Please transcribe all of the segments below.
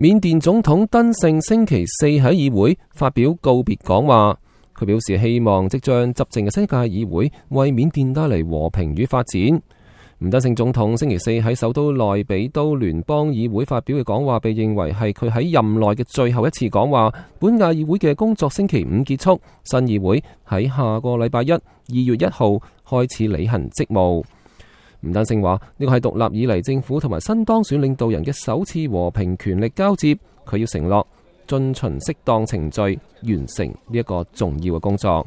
緬甸總統登盛星期四喺議會發表告別講話，佢表示希望即將執政嘅新一屆議會為緬甸帶嚟和平與發展。登盛總統星期四喺首都內比都聯邦議會發表嘅講話，被認為係佢喺任內嘅最後一次講話。本屆議會嘅工作星期五結束，新議會喺下個禮拜2月1號開始履行職務。登盛話呢個係獨立以嚟政府同埋新當選領導人嘅首次和平權力交接，佢要承諾遵循適當程序完成呢一個重要嘅工作。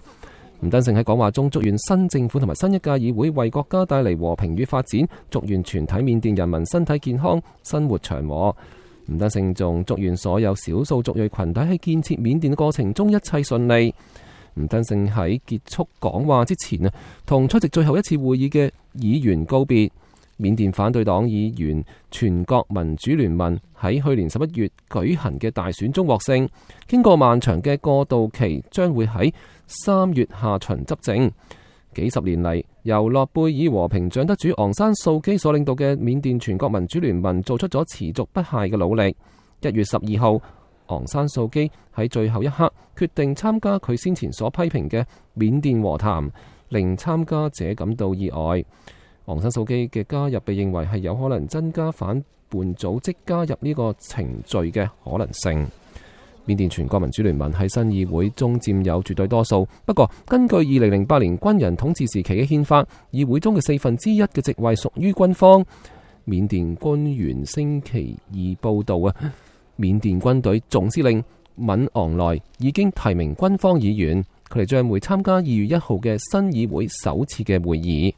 登盛喺講話中祝願新政府同埋新一屆議會為國家帶嚟和平與發展，祝願全體緬甸人民身體健康、生活祥和。登盛仲祝願所有少數族裔群體喺建設緬甸嘅過程中一切順利。登盛喺結束講話之前同出席最後一次會議嘅議員告別。緬甸反對黨議員全國民主聯盟喺去年11月舉行嘅大選中獲勝，經過漫長嘅過渡期，將會喺3月下旬執政。幾十年嚟，由諾貝爾和平獎得主昂山素基所領導嘅緬甸全國民主聯盟做出咗持續不懈嘅努力。1月12號，昂山素基喺最後一刻決定參加佢先前所批評嘅緬甸和談，令參加者感到意外。昂山素基嘅加入被認為係有可能增加反叛組織加入呢個程序嘅可能性。緬甸全國民主聯盟喺新議會中佔有絕對多數，不過根據2008年軍人統治時期嘅憲法，議會中嘅1/4嘅席位屬於軍方。緬甸官員星期二報道緬甸軍隊總司令敏昂萊已經提名軍方議員，佢哋將會參加2月1號嘅新議會首次嘅會議。